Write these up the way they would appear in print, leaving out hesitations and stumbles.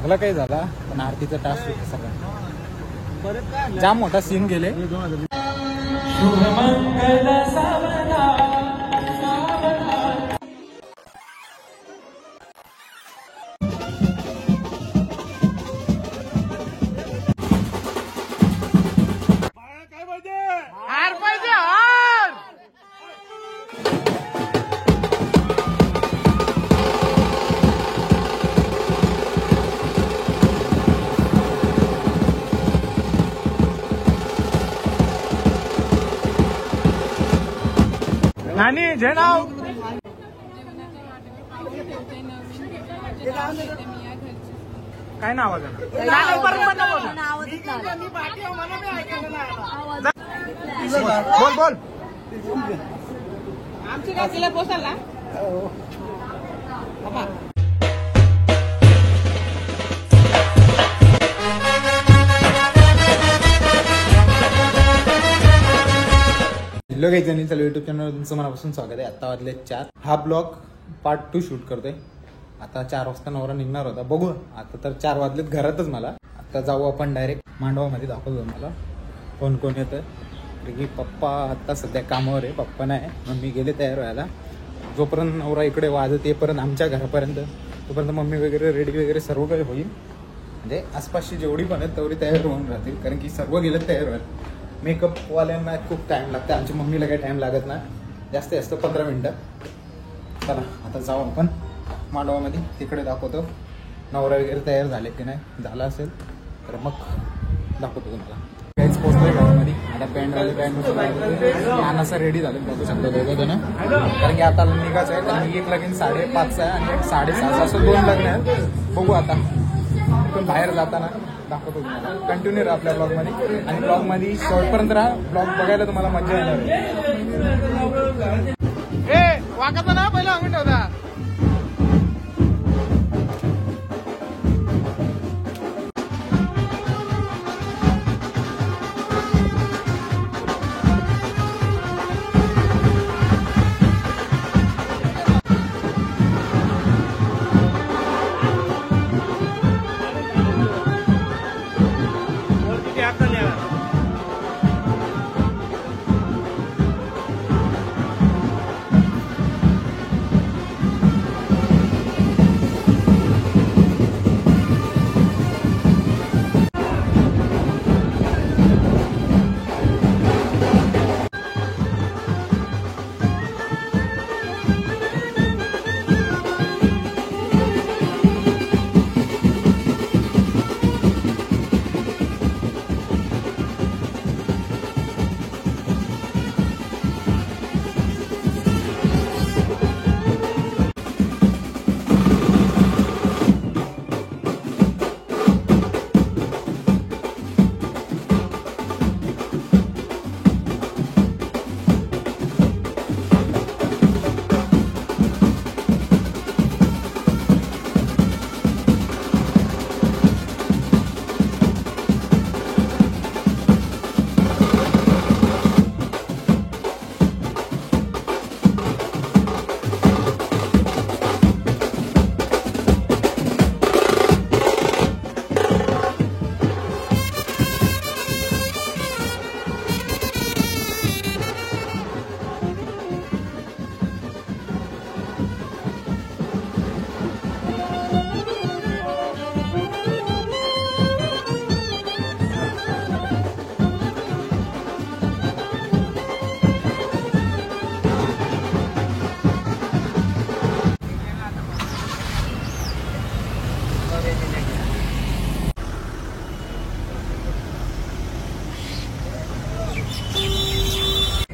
सगळं काही झाला पण आरतीचा टास्क होता सगळं जाम मोठा सीन गेले. नानी जय नाव काय नाव बोल बोल आमची काय तिला पोसाल ना. हॅलो गाईज आणि चला युट्यूब चॅनल तुमचं मनापासून स्वागत आहे. आता वाजले 4. हा ब्लॉग पार्ट 2 शूट करतोय. आता 4 वाजता नवरा निघणार होता, बघू आता तर 4 वाजलेत घरातच. मला आता जाऊ आपण डायरेक्ट मांडवामध्ये, दाखवतो मला कोण कोण येतं. की पप्पा आता सध्या कामावर आहे, पप्पा नाही, मम्मी गेले तयार व्हायला. जोपर्यंत नवरा इकडे वाजत येईपर्यंत आमच्या घरापर्यंत, तोपर्यंत मम्मी वगैरे रेडी वगैरे सर्व काही होईल. म्हणजे आसपासची जेवढी पण आहेत तेवढी तयार होऊन राहतील, कारण की सर्व गेलं तयार व्हायला. मेकअपवाल्यांना खूप टाईम लागते, आमच्या मम्मीला काही टाईम लागत नाही, जास्तीत जास्त 15 मिनटं. चला आता जाऊ आपण मांडवामध्ये, तिकडे दाखवतो नवरा वगैरे तयार झाले की नाही. झाला असेल तर मग दाखवतो तुम्हाला. काहीच पोचतोय घरामध्ये. आता पॅन्ट असा रेडी झाले बघू शकतो दोघं जण, कारण की आता निघायचं आहे. कारण एक लगीन 5:30 आहे आणि एक 6:30 असं 2 लग्न आहेत. बघू आता पण बाहेर जाताना दाखवतो तुम्हाला. कंटिन्यू राहा आपल्या ब्लॉगमध्ये आणि ब्लॉगमध्ये शेवटपर्यंत राहा. ब्लॉग बघायला तुम्हाला मजा येणार. वाकाचा ना पहिला सांगून ठेवता.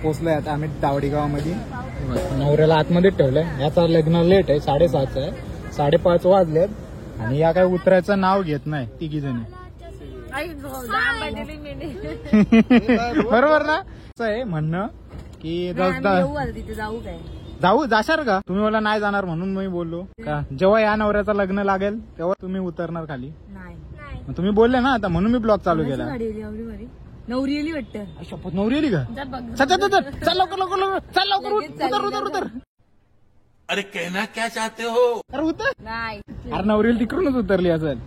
पोचलोय आता आम्ही तावडी गावामध्ये. नवऱ्याला आतमध्ये ठेवलंय. याचा लग्न लेट आहे, 7:30 आहे. 5:30 वाजलेत आणि या काय उतरायचं नाव घेत नाही तिघी जणी. बरोबर ना. असं आहे म्हणणं की जाऊ जाशाल का तुम्ही? मला नाही जाणार म्हणून मी बोललो का जेव्हा या नवऱ्याचं लग्न लागेल तेव्हा तुम्ही उतरणार खाली. तुम्ही बोलले ना आता, म्हणून मी ब्लॉग चालू केला. नवरी आली वाटतं. शपथ नवरी आली का? चल लवकर लवकर लवकर, चल लवकर उतर उतर उतर. अरे कहना क्या चाहते हो? अरे उतर. नाही अरे नवरीला तिकडूनच उतरली असेल.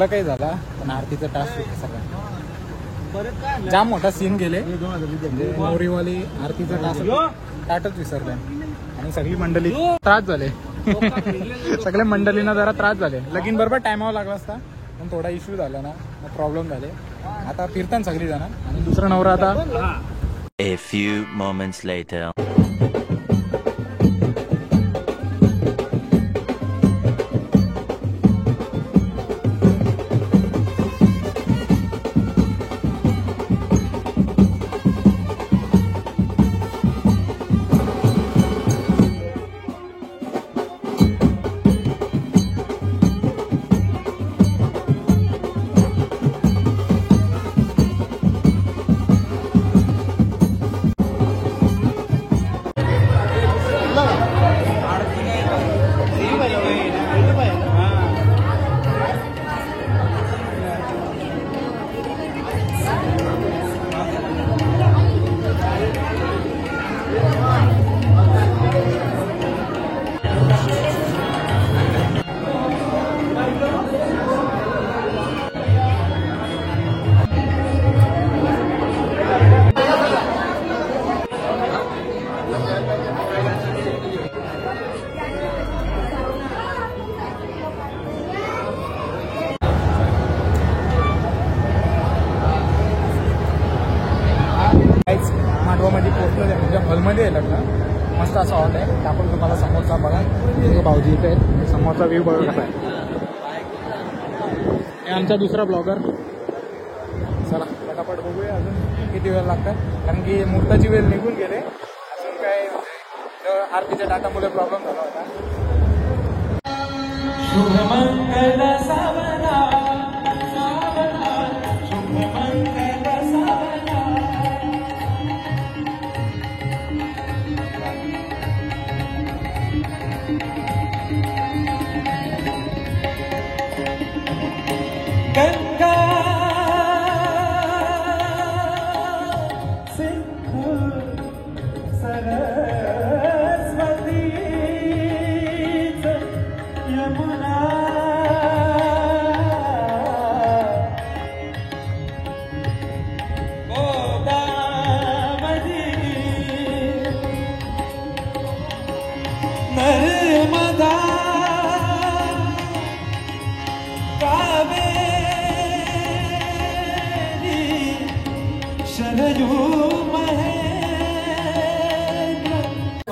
चांगला काही झाला पण आरतीचा टास्क सगळं जाम मोठा सीन गेले. नवरीवाली आरतीचा टास्क ताटच विसरले आणि सगळी मंडळी त्रास झाले. सगळ्या मंडळींना जरा त्रास झाले. लगीन बरोबर टायमावर लागला असता पण थोडा इश्यू झाला ना, प्रॉब्लेम झाले. आता फिरताना सगळी जण आणि दुसरा नवरा आता. A few moments later. मांडवामध्ये पोहोचलं आहे म्हणजे हॉलमध्ये आहे लग्न. मस्त असा हॉल आहे. त्याकडून तुम्हाला समोरचा बघा. भाऊजी इथे आहेत. समोरचा व्ह्यू बघा कसा आहे. हे आमचा दुसरा ब्लॉगर. चला फटाफट बघूया अजून किती वेळ लागतात कारण की मुहूर्ताची वेळ निघून गेले. अजून काय आरतीच्या डाटामुळे प्रॉब्लेम झाला होता.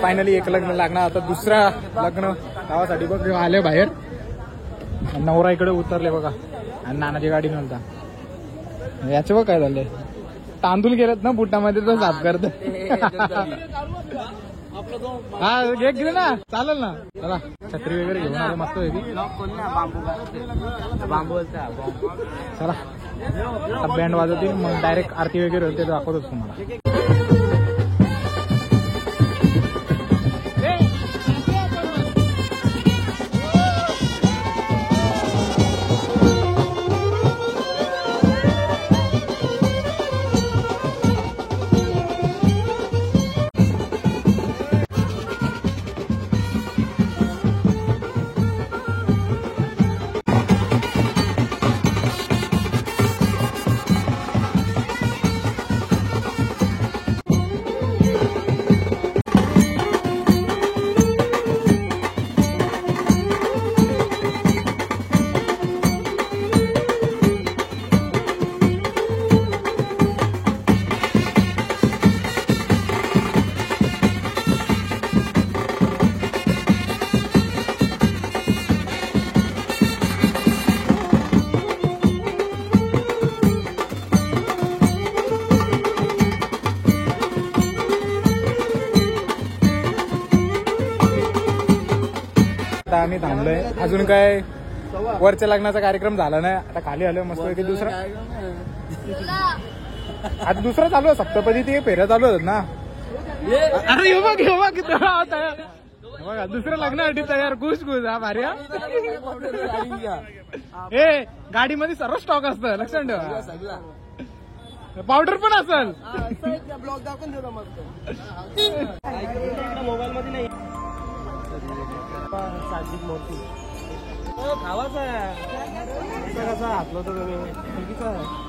फायनली एक लग्न लागणार. आता दुसरा लग्न गावासाठी बघ आले बाहेर. नवरा इकडे उतरले बघा आणि नानाची गाडी नव्हता. याचं बघ काय झालंय. तांदूळ गेलेत ना बुटामध्ये तर साफ करत. हा गेले ना चालेल ना. चला छत्री वगैरे घेऊन आले मस्त होती. चला बँड वाजवतील मग डायरेक्ट आरती वगैरे होते दाखवतोच तुम्हाला. आम्ही थांबलोय. अजून काय वरच्या लग्नाचा कार्यक्रम झाला नाही. आता खाली आलोय मस्त की दुसरा आता दुसरा चालू आहे. सप्तपदी ते फेऱ्या चालू होतात ना. अरे बघा दुसरं लग्नासाठी तयार. खुश हा भारी. हे गाडीमध्ये सर्व स्टॉक असतं लक्षात ठेवा. पावडर पण असेल. मोबाईल मध्ये नाही. साजिद मोती खावाचा कसा हातलो तर चुकीचा आहे.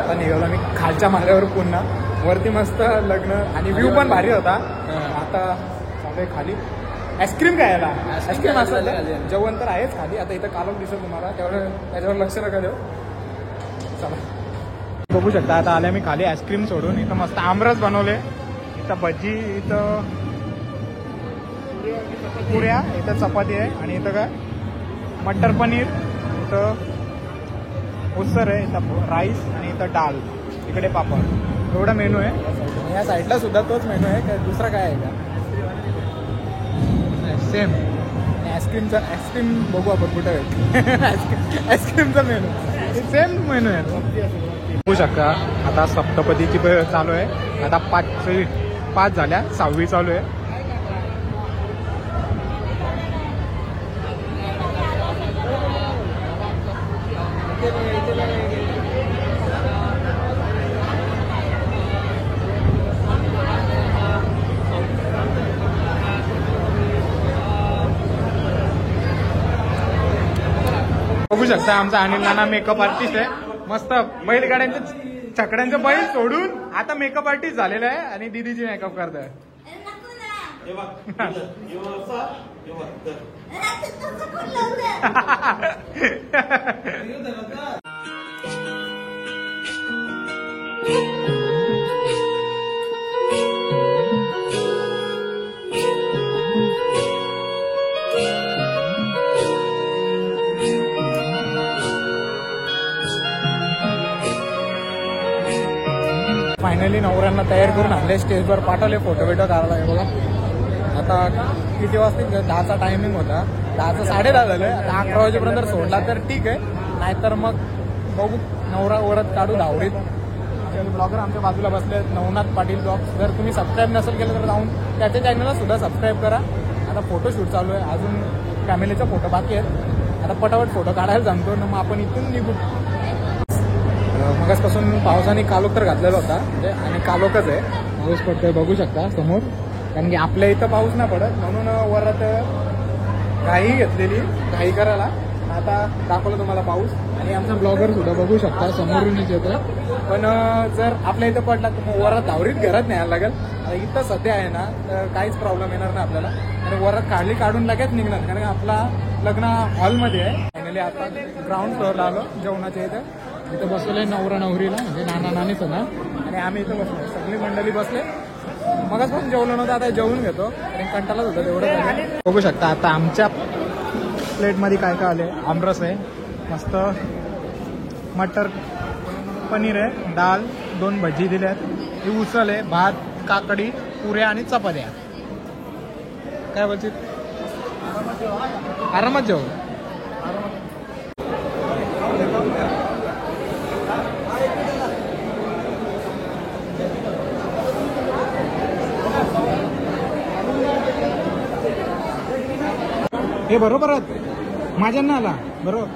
आता निघालो मी खालच्या माऱ्यावर पुन्हा वरती मस्त लग्न आणि व्ह्यू पण भारी होता. आता चालू खाली आईस्क्रीम खायला. आईस्क्रीम असं जेवण तर आहेच खाली. आता इथं कालम दिसत तुम्हाला तेवढं त्याच्यावर लक्ष नका देऊ. चला बघू शकता आता आल्या मी खाली आईस्क्रीम सोडून. इथं मस्त आमरस बनवले, इथं भजी, इथं पुऱ्या, इथं चपाती आहे आणि इथं काय मटर पनीर, इथं उसळ आहे, इथं राईस आणि इथं डाल, इकडे पापड. एवढा मेनू आहे. या साईडला सुद्धा तोच मेनू आहे का दुसरा काय आहे का सेम. आईस्क्रीम बघू आपण कुठं आहे. आईस्क्रीमचा मेनू सेम मेनू आहे. बघू शकता आता सप्तपदीची चालू आहे. आता 5 झाल्या, 6वी चालू आहे. बघू शकता आमचा अनिल नाना मेकअप आर्टिस्ट आहे. मस्त बैलगाड्यांचे छकड्यांचे बैल सोडून आता मेकअप आर्टिस्ट झालेला आहे आणि दीदीची मेकअप करतोय. फायनली नवऱ्यांना तयार करून आणले, स्टेजवर पाठवले, फोटो बिटो काढला. बघा आता किती वाजता 10चा टायमिंग होता, 10चं 10:30 झालं. आता 11 वाजेपर्यंत सोडला तर ठीक आहे, नाहीतर मग बघू नवरा वरत काढू धावरीत. ब्लॉगर आमच्या बाजूला बसले नवनाथ पाटील ब्लॉग्स. जर तुम्ही सबस्क्राईब नसेल केलं तर जाऊन त्याच्या चॅनलला सुद्धा सबस्क्राईब करा. आता फोटोशूट चालू आहे, अजून फॅमिलीचा फोटो बाकी आहेत. आता पटापट फोटो काढायला जमतो ना, मग आपण इथून निघू. मगासपासून पावसाने कालोख तर घातलेला होता म्हणजे, आणि कालोखच आहे. पाऊस पडतोय बघू शकता समोर, कारण की आपल्या इथं पाऊस नाही पडत म्हणून वरात घाई घेतलेली घाई करायला. आता दाखवलं तुम्हाला पाऊस आणि आमचा ब्लॉगर सुद्धा बघू शकता समोरूनच येतोय. पण जर आपल्या इथं पडला तर मग वरात धावरीत घरात न्यायला लागेल. आता इथं सध्या आहे ना तर काहीच प्रॉब्लेम येणार नाही आपल्याला. आणि वरात काढली काढून लगेच निघणार कारण आपला लग्न हॉलमध्ये आहे. फायनली आता ग्राउंड फ्लोअरला आलो जेवणाच्या इथं बसलोय नवरा नवरीला म्हणजे नाना नानीच ना. आणि आम्ही इथं बसलो सगळी मंडळी बसले. मगच पण जेवलो नव्हतं आता जेवून घेतो कारण कंटाळाच होतं तेवढं. बघू शकता आता आमच्या प्लेटमध्ये काय काय आले. आमरस आहे मस्त, मटर पनीर आहे, डाळ, 2 भजी दिल्यात, ही उसळ आहे, भात, काकडी, पुऱ्या आणि चपात्या. काय बोलते आरामात जेव. हे बरोबर माझ्या ना आला बरोबर.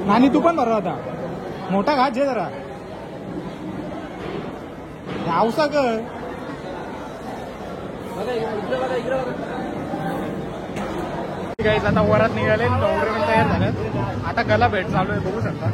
नानी तू पण बरोबर आता मोठा घात जे जरा आवसा ग. आता वरात निघाले नवरे पण तयार झाल्यात. आता गला भेट चालू आहे बघू शकता.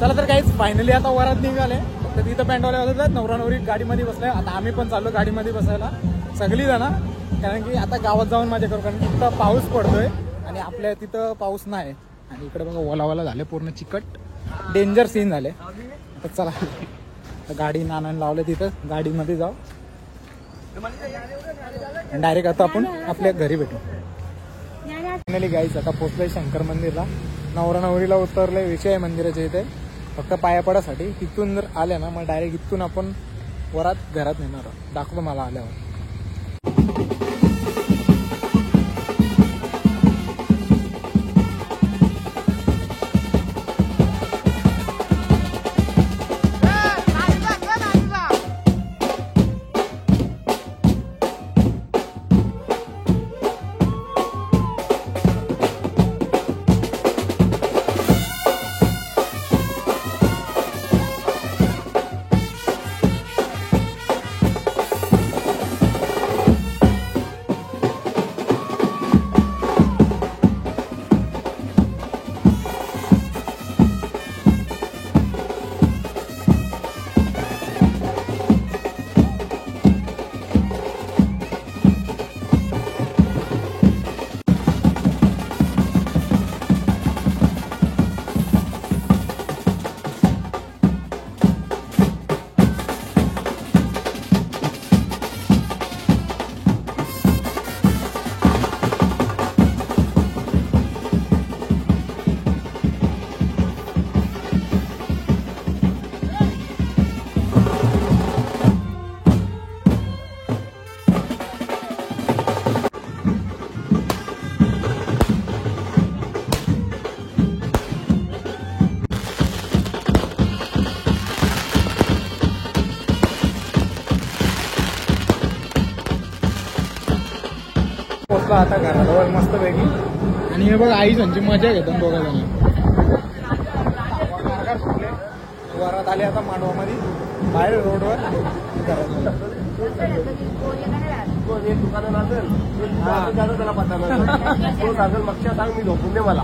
चला तर काहीच फायनली आता वरात निघाले. फक्त तिथं पॅन्टवाले होतात नवरा नवरी गाडीमध्ये बसलाय. आता आम्ही पण चाललो गाडीमध्ये बसायला सगळी जण. कारण की आता गावात जाऊन मजा करू कारण तिथं पाऊस पडतोय आणि आपल्या तिथं पाऊस नाही. आणि इकडे बघा ओलावाला झाले पूर्ण चिकट डेंजर सीन झाले. तर चला गाडी नानाने लावले तिथं गाडीमध्ये जाऊ डायरेक्ट आता आपण आपल्या घरी भेटू. फायनली गाईज आता पोहोचलोय शंकर मंदिरला. नवरा नवरीला उतरले विषय आहे मंदिराच्या इथे फक्त पाया पडासाठी. तिथून जर आल्या ना मग डायरेक्ट इथून आपण वरात घरात नेणार आहोत. दाखवतो मला आल्यावर. पोचला आता घराजवळ मस्त पैकी. आणि हे बघ आई त्यांची मजा घेतात दोघा जण. वरात आली आता मांडवामध्ये बाहेर रोडवर. मागच्या सांग मी झोपून दे मला.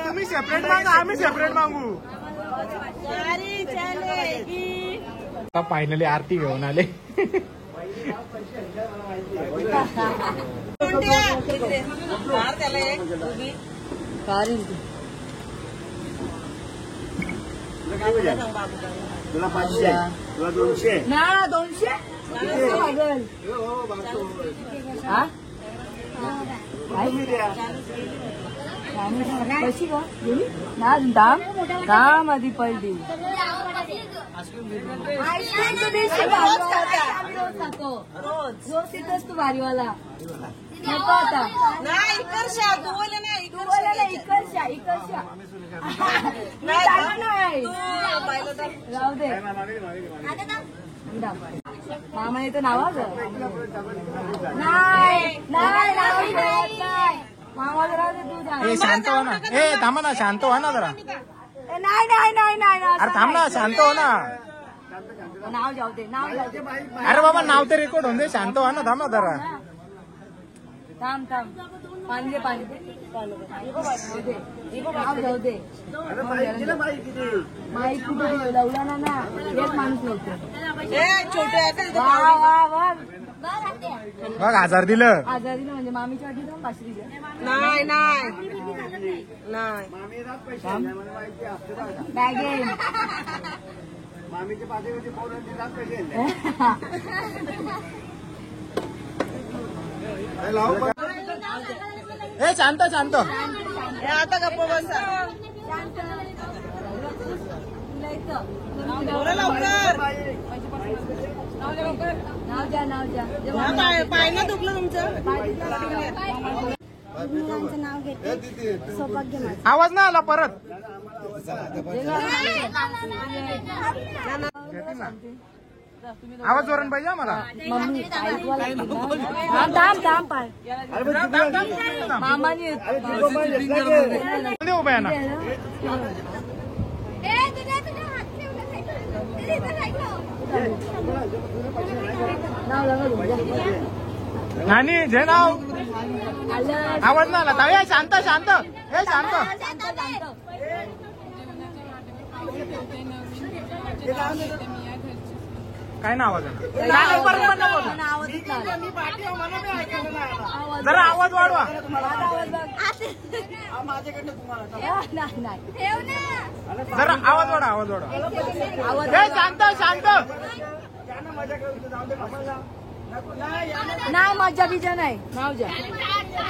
तुम्ही सेपरेट मागा, आम्ही सेपरेट मागू. फायनली आरती घेऊन आले. तुला 500 तुला 200 ना 200 हा कशी ग ना दाम दाम आधी पडली. आईस्क्रीम तो देशील भारीवाला. आम्ही रोज खातो. रोज तिथंच तू भारीवाला. नको आता. नाही इकडच्या तू बोलले नाही तू बोला ना इकडच्या. मी जाणार नाही. राहू दे. मामाने तर नाव नाही मामाला राहू दे तू जा. ए शांत हो ना. ए थांबा ना, शांत हो ना जरा. नाही अरे थांब ना, शांत हो ना. नाव जाऊ दे. अरे बाबा नाव तर रेकॉर्ड होऊन दे. शांत हो ना, थांब ना जरा. थांब पाणी दे. नाव जाऊ दे. माईक कुठे लावला ना एक माणूस लावतो. छोटे वा बघ 1000 दिलं. आजारी म्हणजे मामीच्या वाटी जाऊन 500 दिले. नाही बॅगे मामीच्या पाठीवरती फोन पैसे ए शांत आता गप्प बसा नाव द्या. पाय ना दुखलं तुमचं. नाव घेते सौभाग्य माझं. आवाज ना आला परत. आवाज जोरान पाहिजे मला. मम्मी थांब पाय मामाने उभा आहे ना. नाव नानी जे नाव आवाज ना आला. ए शांत. ए शांत. काय ना आवाज जरा आवाज वाढवा. जरा आवाज वाढवा. ए शांत. नाही मजा बिजा नाही. नाव द्या.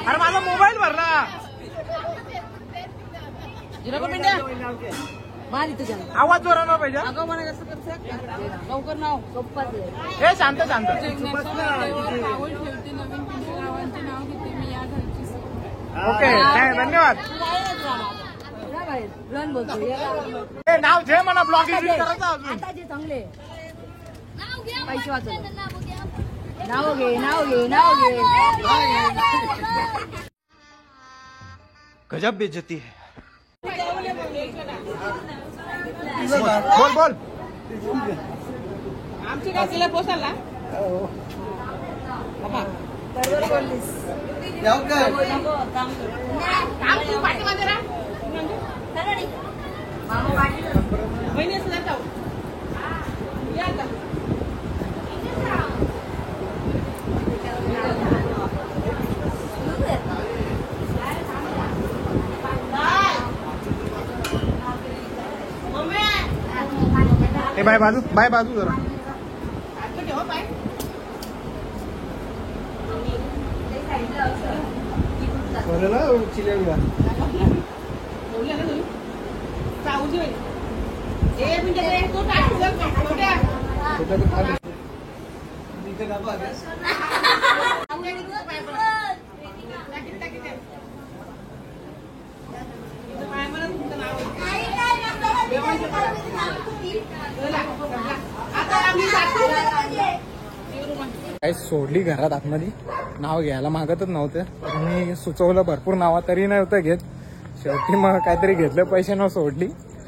अरे माझा मोबाईल भरला. मारी तुझ्या आवाज जोरानं पाहिजे. लवकर नाव गप्पाच ए शांत. ओके धन्यवाद. रन बोलतो. ए नाव जे म्हणा. ब्लॉग एडिट करायचा अजून. आता जे चांगले पैसे वाचव. नाव घे. गजब बेइज्जती है. बोल. आमची काय केलं पोसाला बरोबर बोललीस. बहिणी असं जाऊ या आता. ए बाय बाजू जरा. काही सोडली घरात आतमध्ये. नाव घ्यायला मागतच नव्हतं. मी सुचवलं भरपूर नावं तरी नव्हतं घेत. शेवटी मग काहीतरी घेतलं. पैसे न सोडली.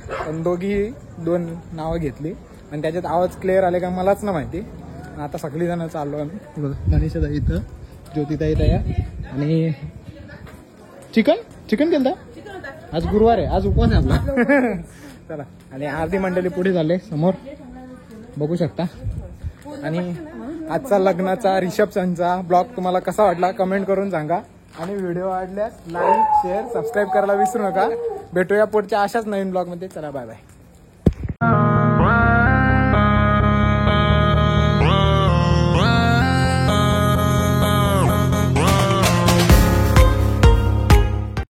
पण दोघी 2 नावं घेतली. आणि त्याच्यात आवाज क्लिअर आले का मलाच ना माहिती. आता सगळी जण चाललो आम्ही. मनीषाताई इथं, ज्योतिताई तया आणि चिकन केलं. आज गुरुवार आहे. आज उपवास आहे आपला. चला. आणि अर्धी मंडळी पुढे झाले समोर बघू शकता. आणि आजचा लग्नाचा रिसेप्शनचा ब्लॉग तुम्हाला कसा वाटला कमेंट करून सांगा. आणि व्हिडिओ आवडल्यास लाईक शेअर सबस्क्राईब करायला विसरू नका. भेटूया पुढच्या अशाच नवीन ब्लॉगमध्ये. चला बाय बाय.